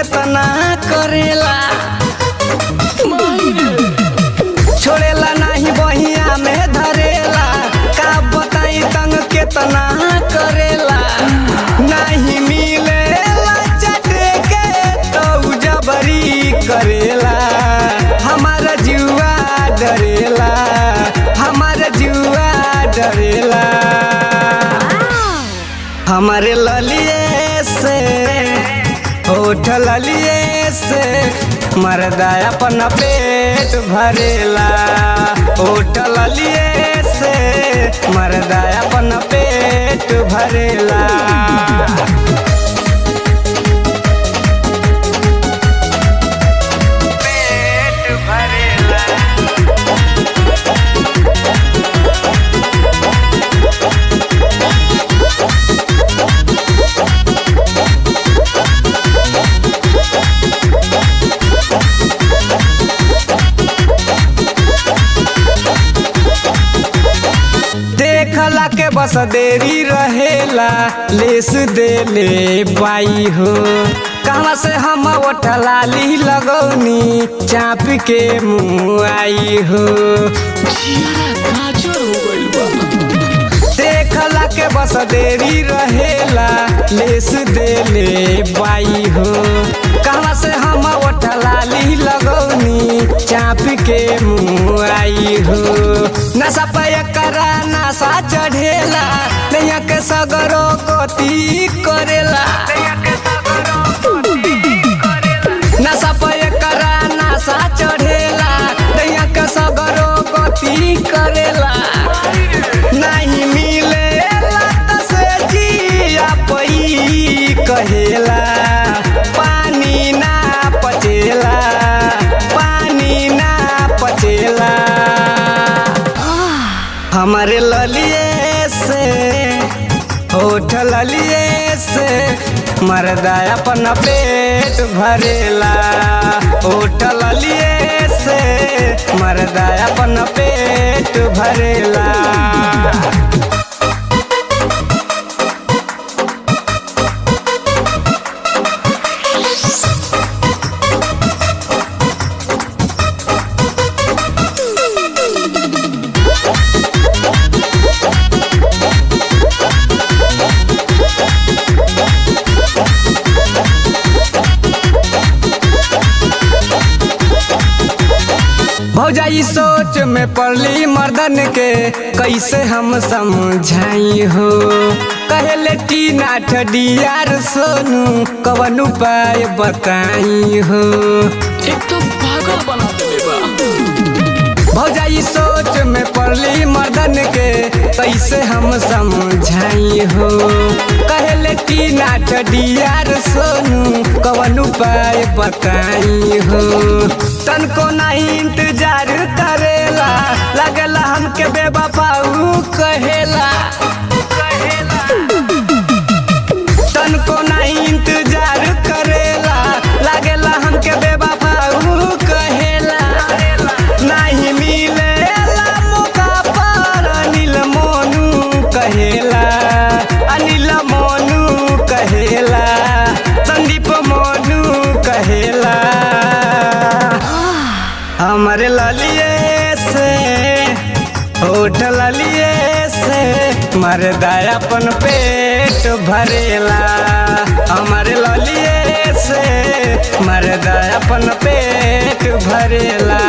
केतना करेला, छोड़ेला नहीं बहिया में धरेला। का बताई तंग केतना करेला, नहीं मिलेला चटे के तो जबरी करेला। हमारा जुआ डरेला, हमारा जुआ डरेला। हमारे ललिए से होठ ललिए से मर्दा अपन पेट भरेला। होठ ललिए से मर्दा अपन पेट भरेला। देखला के बस देरी रहेला, लेस देले बाई हो। कहाँ से हम ओठलाली लगौनी, चाप के मुँह आई हो। देखला के बस देरी रहेला, लेस देले बाई हो। कहाँ से हम ओठलाली लगौनी, चाप के मुँह आई हो। नशा पे करा नशा चढ़ेला, नैया के सगरो गति करेला। नशा पे करा नशा चढ़ेला, नैया के सगरो गति करेला। नहीं मिलेला त से जिया पई कहेला, पानी ना पचेला, पानी ना पचेला। हमारे ललिए से होठ ललिए से मर्दा अपन पेट भरेला। होठ ललिए से मर्दा अपन पेट भरेला। भौजाई सोच में पड़ली मर्दन के, कैसे हम समझाई हो। कहले टीना ठडियार सोनू, कवन उपाय बताई हो। एक तो पागल बना देले बा। भौजाई सोच में पड़ली मर्दन के, कैसे हम समझाई हो। कहले टीना ठडियार सोनू, कवन उपाय बताई हो। तनको नहीं इंतजार करेला, लगेला हमके बेवफाऊ कहेला। तनको नहीं इंतजार करेला, लगेला हमके बेवफाऊ कहेला। नहीं मिलेला मौका पर अनिल मोनू कहेला, अनिल मोनू कहेला, संदीप मोनू कहेला। हमारे ललिए से होठ ललिए से मर्दा अपन पेट भरेला। हमारे ललिए से मर्दा अपन पेट भरेला।